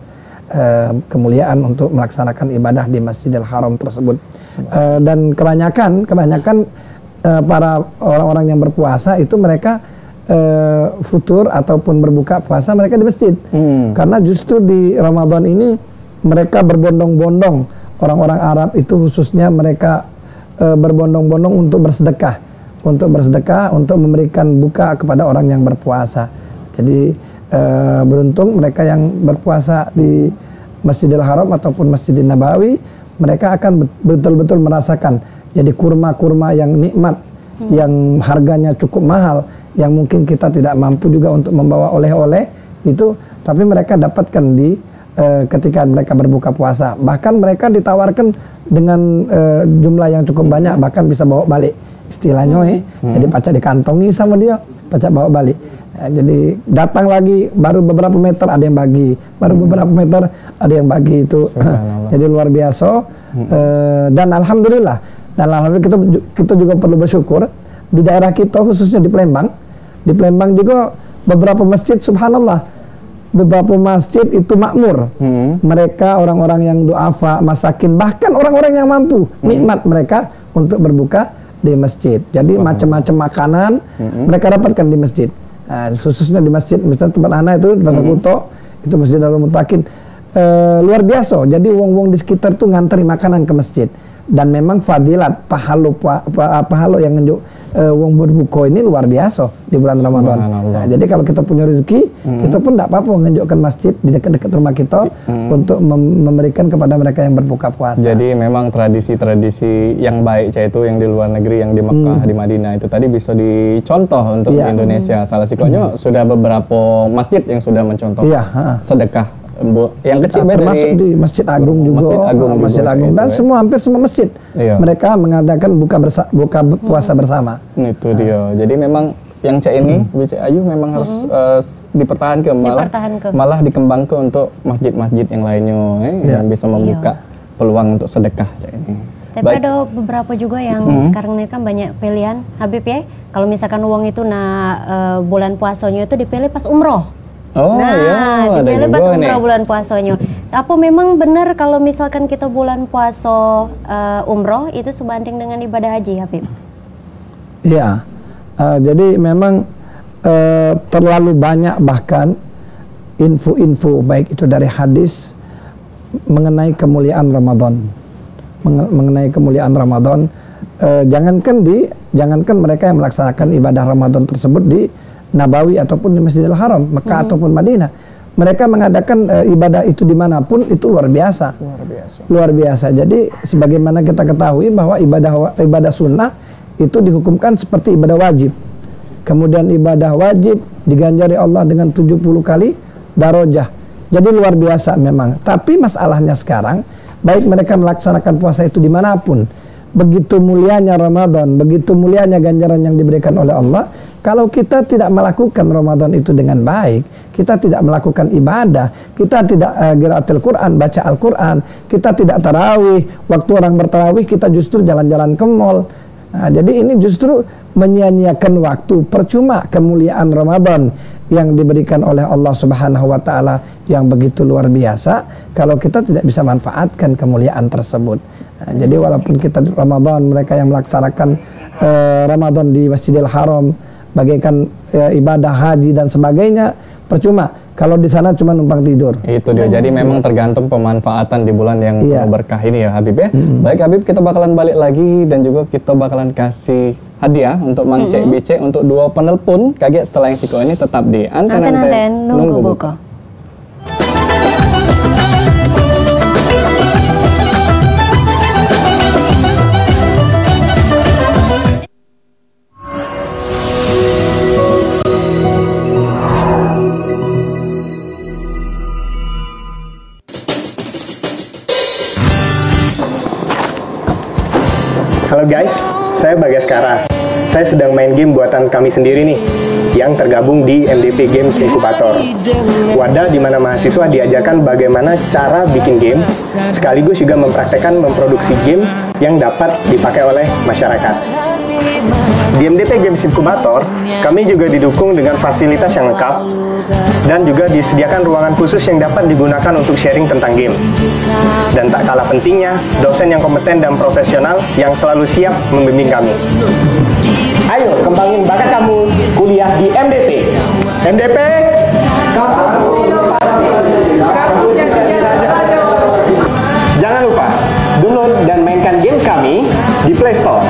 kemuliaan untuk melaksanakan ibadah di Masjidil Haram tersebut. Dan kebanyakan para orang-orang yang berpuasa itu mereka futur ataupun berbuka puasa mereka di masjid. Karena justru di Ramadan ini mereka berbondong-bondong, orang-orang Arab itu khususnya mereka berbondong-bondong untuk bersedekah, untuk memberikan buka kepada orang yang berpuasa. Jadi beruntung mereka yang berpuasa di Masjidil Haram ataupun Masjidil Nabawi, mereka akan betul-betul merasakan jadi kurma-kurma yang nikmat, yang harganya cukup mahal, yang mungkin kita tidak mampu juga untuk membawa oleh-oleh itu, tapi mereka dapatkan di ketika mereka berbuka puasa. Bahkan mereka ditawarkan dengan jumlah yang cukup banyak, bahkan bisa bawa balik istilahnya. Jadi pacak dikantongi sama dia, pacak bawa balik. Jadi datang lagi baru beberapa meter ada yang bagi, baru beberapa meter ada yang bagi itu. Jadi luar biasa. Dan alhamdulillah kita juga perlu bersyukur di daerah kita khususnya di Palembang. Di Palembang juga beberapa masjid subhanallah, beberapa masjid itu makmur. Mereka orang-orang yang duafa, masakin, bahkan orang-orang yang mampu, nikmat mereka untuk berbuka di masjid. Jadi macam-macam makanan mereka dapatkan di masjid. Nah, khususnya di masjid, misalnya tempat anak itu di Pasar Kuto, itu Masjid Darul Mutakin, luar biasa. Jadi wong-wong di sekitar tuh ngantri makanan ke masjid. Dan memang fadilat pahalo yang nunjuk wong berbuka ini luar biasa di bulan Ramadan. Nah, jadi kalau kita punya rezeki, kita pun tidak apa-apa menunjukkan masjid di dekat-dekat rumah kita untuk memberikan kepada mereka yang berbuka puasa. Jadi memang tradisi-tradisi yang baik itu yang di luar negeri, yang di Mekah, di Madinah itu tadi bisa dicontoh untuk di Indonesia. Salah satunya sudah beberapa masjid yang sudah mencontoh sedekah. Yang kecil termasuk di Masjid Agung juga, Masjid Agung dan semua hampir semua masjid mereka mengadakan buka puasa bersama. Itu dia. Jadi memang yang cek ini, Cek Ayu memang harus dipertahankan, malah dikembangkan untuk masjid-masjid yang lainnya yang bisa membuka peluang untuk sedekah cek ini. Tapi ada beberapa juga yang sekarang ini kan banyak pilihan Habib ya. Kalau misalkan uang itu bulan puasanya itu dipilih pas umroh. Dipilih pas umroh bulan puasanya. Apa memang benar kalau misalkan kita bulan puasa umroh itu sebanding dengan ibadah haji, Habib? Iya. Jadi memang terlalu banyak bahkan info-info baik itu dari hadis mengenai kemuliaan Ramadan. Mengenai kemuliaan Ramadan, jangankan mereka yang melaksanakan ibadah Ramadan tersebut di Nabawi ataupun di Masjidil Haram, Mekah ataupun Madinah, mereka mengadakan ibadah itu dimanapun itu luar biasa. Luar biasa. Jadi sebagaimana kita ketahui bahwa ibadah sunnah itu dihukumkan seperti ibadah wajib. Kemudian ibadah wajib diganjari Allah dengan 70 kali darajah. Jadi luar biasa memang. Tapi masalahnya sekarang, baik mereka melaksanakan puasa itu dimanapun, begitu mulianya Ramadan, begitu mulianya ganjaran yang diberikan oleh Allah, kalau kita tidak melakukan Ramadan itu dengan baik, kita tidak melakukan ibadah, kita tidak qiraatul Quran, baca Al-Quran, kita tidak tarawih, waktu orang bertarawih kita justru jalan-jalan ke mall. Nah, jadi ini justru menyia-nyiakan waktu, percuma kemuliaan Ramadan yang diberikan oleh Allah Subhanahu wa taala yang begitu luar biasa kalau kita tidak bisa manfaatkan kemuliaan tersebut. Nah, jadi walaupun kita Ramadan, mereka yang melaksanakan Ramadan di Masjidil Haram bagaikan ibadah haji dan sebagainya, percuma kalau di sana cuma numpang tidur. Itu dia. Jadi memang tergantung pemanfaatan di bulan yang penuh berkah ini ya Habib ya. Baik Habib, kita bakalan balik lagi dan juga kita bakalan kasih hadiah untuk Mang Cek BC untuk 2 penelpon kaget setelah yang siko ini. Tetap di Anten Nunggu Buka. Halo guys, saya Bagaskara. saya sedang main game buatan kami sendiri nih, yang tergabung di MDP Games Incubator. Wadah di mana mahasiswa diajarkan bagaimana cara bikin game, sekaligus juga mempraktekkan memproduksi game yang dapat dipakai oleh masyarakat. Di MDP Games Incubator, kami juga didukung dengan fasilitas yang lengkap dan juga disediakan ruangan khusus yang dapat digunakan untuk sharing tentang game. Dan tak kalah pentingnya, dosen yang kompeten dan profesional yang selalu siap membimbing kami. Ayo kembangin bakat kamu kuliah di MDP. MDP, jangan lupa download dan mainkan games kami di Play Store.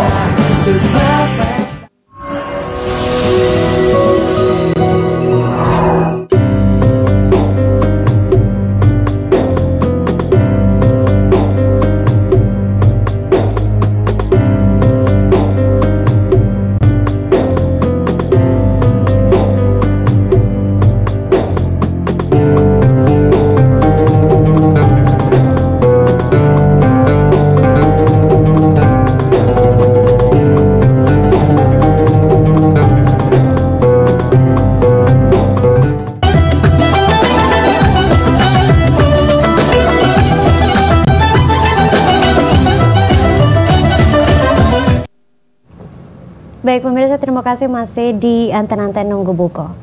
Baik pemirsa, terima kasih masih di Anten-Anten Nunggu Buko.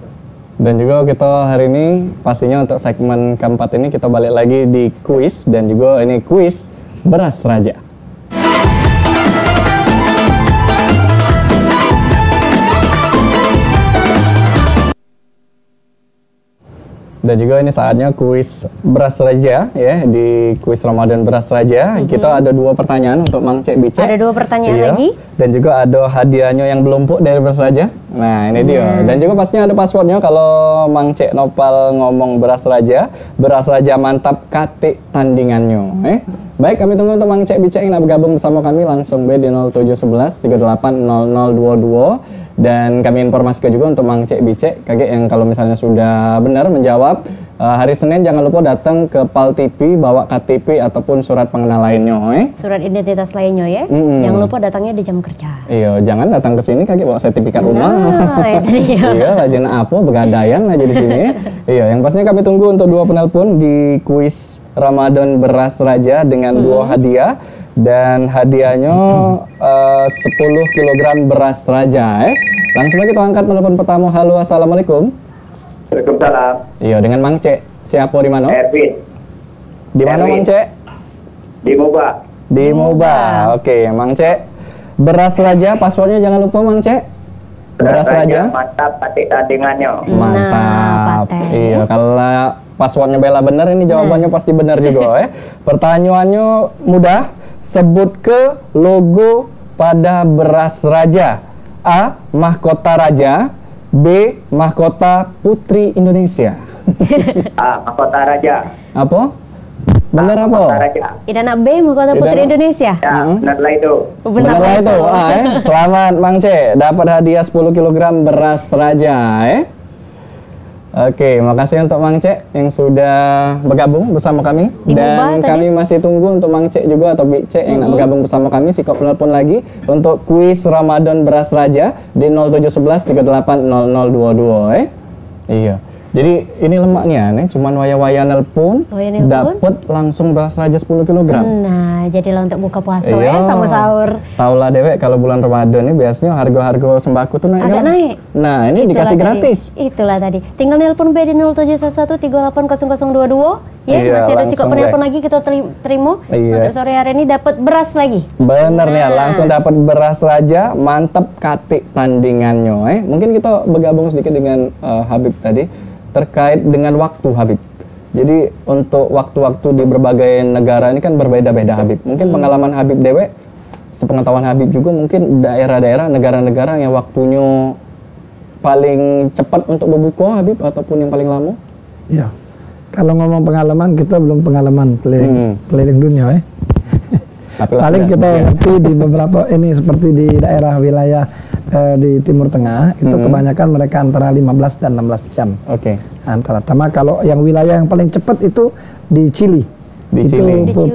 Dan juga kita hari ini pastinya untuk segmen keempat ini kita balik lagi di kuis, dan juga ini kuis Beras Raja. Dan juga ini saatnya kuis Beras Raja ya, di kuis Ramadan Beras Raja. Kita ada 2 pertanyaan untuk Mang Cek Bicek. Ada 2 pertanyaan lagi. Dan juga ada hadiahnya yang belum puk dari Beras Raja. Nah ini dia. Dan juga pastinya ada passwordnya kalau Mang Cek Nopal ngomong Beras Raja mantap katik tandingannya. Baik, kami tunggu untuk Mang Cek Bicek yang nak bergabung bersama kami langsung di 0711 380022. Dan kami informasikan juga untuk Mang Cek Bicek kaget yang kalau misalnya sudah benar menjawab, hari Senin jangan lupa datang ke PAL TV bawa KTP ataupun surat pengenal lainnya. Surat identitas lainnya ya. Jangan lupa datangnya di jam kerja. Iya, jangan datang ke sini kaget bawa sertifikat rumah. Iya, rajin apa begadaian aja di sini. Iya, yang pastinya kami tunggu untuk 2 penelpon di kuis Ramadan Beras Raja dengan 2 hadiah. Dan hadiahnya 10 kg beras raja. Langsung aja kita angkat telepon pertama. Halo, assalamualaikum. Waalaikumsalam. Iya, dengan Mang Cek. Siapa di mana? Erwin. Di mana Mang Cek? Di Moba. Di Moba. Oke, Mang Cek. Beras raja, passwordnya jangan lupa Mang Cek. Beras raja. Mantap patik tandingannya. Mantap. Iya, kalau passwordnya Bella benar, ini jawabannya pasti benar juga. Pertanyaannya mudah. Sebut ke logo pada beras raja. A. Mahkota raja. B. Mahkota Putri Indonesia. A. Mahkota raja. Apa? Benar apa? Mahkota raja. Idana B. Mahkota Putri Indonesia. Ya, benar itu. Benar itu. Selamat Mang Cek, dapat hadiah 10 kg beras raja. Oke, makasih untuk Mang Cek yang sudah bergabung bersama kami. Dan kami masih tunggu untuk Mang Cek juga atau Bicek yang nak bergabung bersama kami. Sikap penelpon lagi untuk kuis Ramadan Beras Raja di 0711 380022. Iya. Jadi ini lemaknya nih, cuman waya-waya nelpon dapat langsung beras raja 10 kg. Nah, jadilah untuk buka puasa ya sama sahur. Taulah dewek kalau bulan Ramadan ini biasanya harga-harga sembako tuh naik. Agak naik. Nah, ini dikasih gratis. Itulah tadi. Tinggal nelpon B di 0711380022 ya. Masih ada sikap penelpon lagi kita terima. Untuk sore hari ini dapat beras lagi. Bener nih, langsung dapat beras raja, mantep katik tandingannya. Mungkin kita bergabung sedikit dengan Habib tadi. Terkait dengan waktu Habib. Jadi untuk waktu-waktu di berbagai negara ini kan berbeda-beda Habib. Mungkin pengalaman Habib dewek, sepengetahuan Habib juga mungkin daerah-daerah, negara-negara yang waktunya paling cepat untuk berbuka Habib ataupun yang paling lama. Iya. Kalau ngomong pengalaman, kita belum pengalaman keliling dunia paling kita ngerti di beberapa ini seperti di daerah wilayah di Timur Tengah itu kebanyakan mereka antara 15 dan 16 jam. Antara sama kalau yang wilayah yang paling cepat itu di Chili.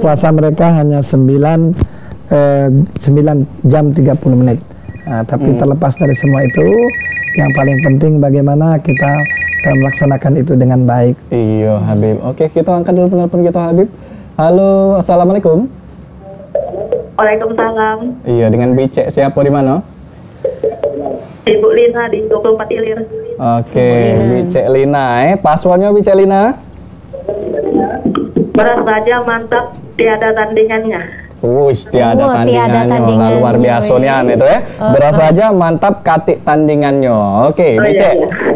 Puasa mereka hanya 9 jam 30 menit. Tapi terlepas dari semua itu, yang paling penting bagaimana kita melaksanakan itu dengan baik. Iya Habib. Oke, kita angkat dulu penelpon kita Habib. Halo, assalamualaikum. Waalaikumsalam. Iya, dengan Bicek siapa di mana? Ibu Lina di 24 Ilir. Oke, Bicek Lina. Passwordnya Bicek Lina? Beras Raja mantap, tiada tandingannya. Tiada tandingannya. Nah, luar biasa nih itu ya. Beras Raja mantap katik tandingannya. Oke, Bicek.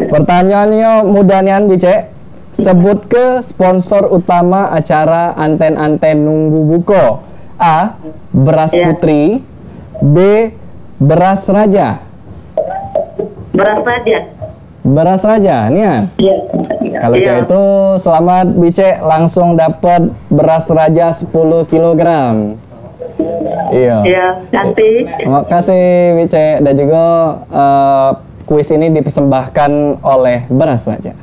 Pertanyaannya mudah nian Bicek. Sebut ke sponsor utama acara Anten-Anten Nunggu Buko. A. Beras Putri. B. Beras Raja. Beras Raja. Beras Raja, nih ya? Iya. Kalau itu selamat Bicek, langsung dapat beras Raja 10 kg. Iya. Iya, nanti. Terima kasih Bicek, dan juga kuis ini dipersembahkan oleh Beras Raja.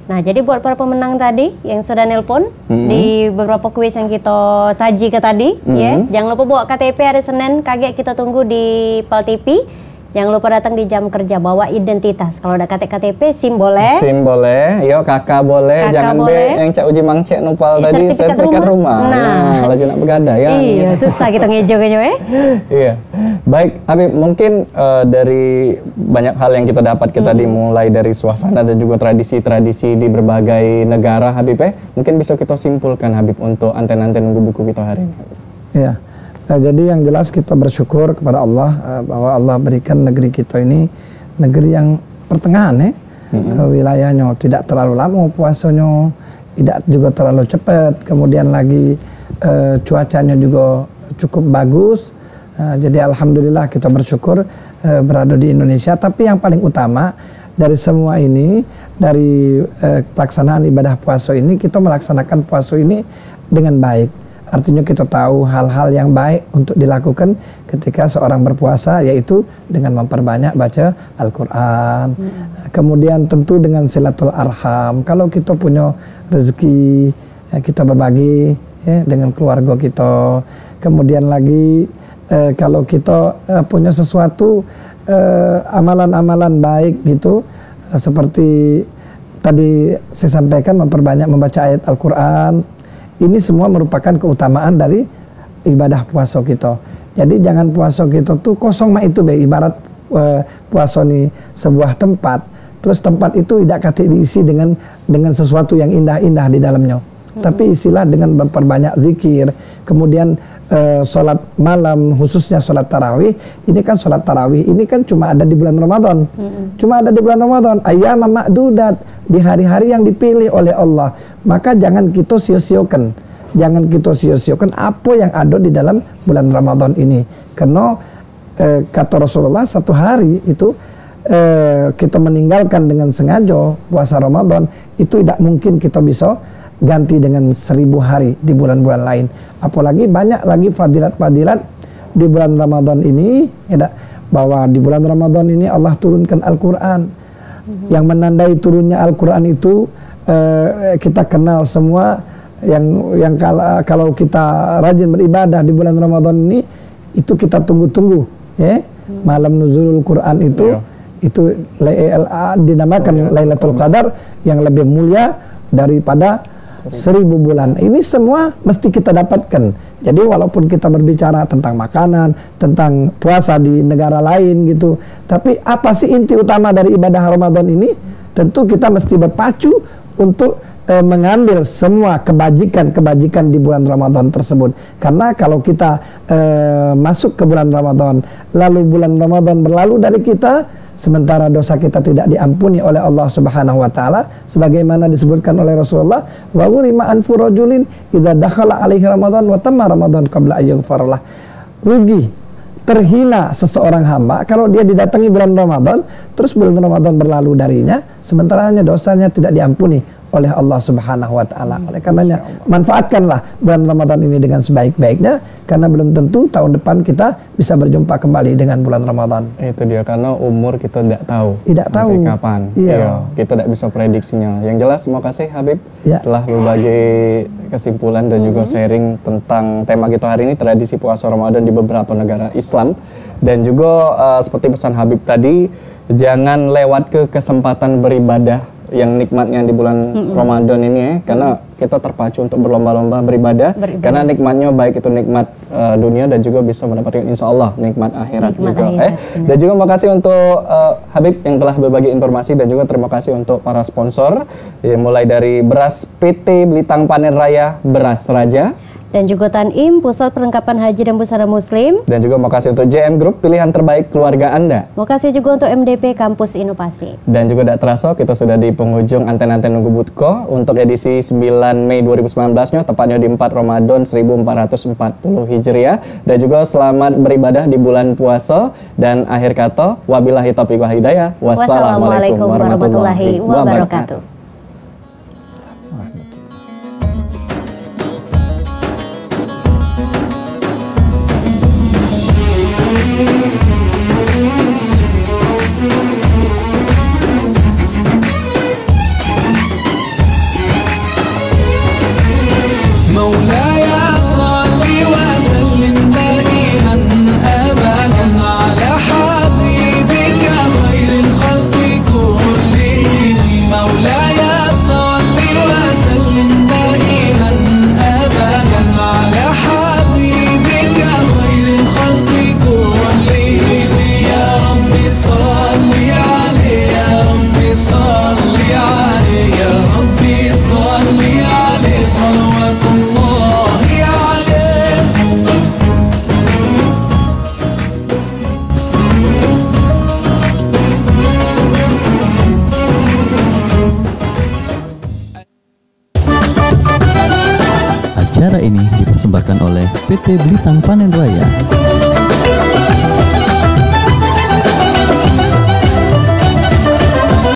Nah, jadi buat para pemenang tadi yang sudah nelpon di beberapa kuis yang kita saji ke tadi, ya, jangan lupa bawa KTP hari Senin, kaget kita tunggu di Pal TV. Jangan lupa datang di jam kerja, bawa identitas. Kalau ada KTP, SIM boleh. SIM boleh, yo kakak boleh. Jangan boleh. Yang cak uji mangcek nupal tadi sertifikat rumah. Nah, laju nak begadai ya. Iya, susah kita ngejo-ngejo ya. Iya. Baik, Habib, mungkin dari banyak hal yang kita dapat dimulai dari suasana dan juga tradisi-tradisi di berbagai negara, Habib mungkin bisa kita simpulkan Habib untuk anten-anten nunggu buku kita hari ini. Iya. Nah, jadi yang jelas kita bersyukur kepada Allah bahwa Allah berikan negeri kita ini negeri yang pertengahan wilayahnya tidak terlalu lama puasanya, tidak juga terlalu cepat, kemudian lagi cuacanya juga cukup bagus. Jadi alhamdulillah kita bersyukur berada di Indonesia. Tapi yang paling utama dari semua ini, dari pelaksanaan ibadah puasa ini, kita melaksanakan puasa ini dengan baik. Artinya kita tahu hal-hal yang baik untuk dilakukan ketika seorang berpuasa, yaitu dengan memperbanyak baca Al-Quran. Kemudian tentu dengan silatul arham. Kalau kita punya rezeki, kita berbagi dengan keluarga kita. Kemudian lagi kalau kita punya sesuatu amalan-amalan baik gitu, seperti tadi saya sampaikan, memperbanyak membaca ayat Al-Quran. Ini semua merupakan keutamaan dari ibadah puasa kita. Jadi jangan puasa kita tuh kosong mah itu ibarat puasa nih sebuah tempat. Terus tempat itu tidak kate diisi dengan sesuatu yang indah-indah di dalamnya. Tapi isilah dengan memperbanyak zikir. Kemudian sholat malam, khususnya sholat tarawih. Ini kan sholat tarawih, ini kan cuma ada di bulan Ramadan. Cuma ada di bulan Ramadan. Ayyam ma'dudat, di hari-hari yang dipilih oleh Allah. Maka jangan kita sia-siakan. Jangan kita sia-siakan apa yang ada di dalam bulan Ramadan ini. Karena kata Rasulullah, satu hari itu kita meninggalkan dengan sengaja puasa Ramadan, itu tidak mungkin kita bisa ganti dengan 1000 hari di bulan-bulan lain. Apalagi banyak lagi fadilat-fadilat di bulan Ramadan ini, ya, bahwa di bulan Ramadan ini Allah turunkan Al-Quran. Yang menandai turunnya Al-Quran itu kita kenal semua, yang kalau kita rajin beribadah di bulan Ramadan ini, itu kita tunggu-tunggu, ya. Malam nuzulul Quran itu dinamakan Lailatul Qadar, yang lebih mulia daripada 1000 bulan. Ini semua mesti kita dapatkan. Jadi walaupun kita berbicara tentang makanan, tentang puasa di negara lain gitu, tapi apa sih inti utama dari ibadah Ramadan ini? Tentu kita mesti berpacu untuk mengambil semua kebajikan-kebajikan di bulan Ramadan tersebut. Karena kalau kita masuk ke bulan Ramadan, lalu bulan Ramadan berlalu dari kita, sementara dosa kita tidak diampuni oleh Allah Subhanahu wa taala, sebagaimana disebutkan oleh Rasulullah, wa ghurima anfu rajulin idza dakhala alaihi Ramadan wa tamma Ramadan qabla ayyughfarlah. Rugi, terhina seseorang hamba kalau dia didatangi bulan Ramadan, terus bulan Ramadan berlalu darinya, sementara dosanya tidak diampuni oleh Allah Subhanahu wa taala. Oleh karenanya manfaatkanlah bulan Ramadan ini dengan sebaik-baiknya, karena belum tentu tahun depan kita bisa berjumpa kembali dengan bulan Ramadan. Itu dia, karena umur kita tidak tahu. Tidak tahu kapan. Iya. Kita tidak bisa prediksinya. Yang jelas, terima kasih Habib telah berbagi kesimpulan dan juga sharing tentang tema kita hari ini, tradisi puasa Ramadan di beberapa negara Islam. Dan juga seperti pesan Habib tadi, jangan lewat ke kesempatan beribadah yang nikmatnya di bulan Ramadan ini ya, karena kita terpacu untuk berlomba-lomba beribadah, karena nikmatnya baik itu nikmat dunia dan juga bisa mendapatkan insya Allah nikmat akhirat juga. Dan juga makasih untuk Habib yang telah berbagi informasi, dan juga terima kasih untuk para sponsor mulai dari beras PT Blitang Panen Raya Beras Raja, dan juga Tanim, Pusat Perlengkapan Haji dan Busana Muslim. Dan juga makasih untuk JM Group, pilihan terbaik keluarga Anda. Makasih juga untuk MDP Kampus Inovasi. Dan juga tidak terasa kita sudah di penghujung Anten-Anten Nunggu Butko untuk edisi 9 Mei 2019-nya, tepatnya di 4 Ramadan 1440 Hijriah. Dan juga selamat beribadah di bulan puasa, dan akhir kata wabillahi taufiq wal hidayah. Wassalamualaikum warahmatullahi wabarakatuh. Acara ini dipersembahkan oleh PT Blitang Panen Raya.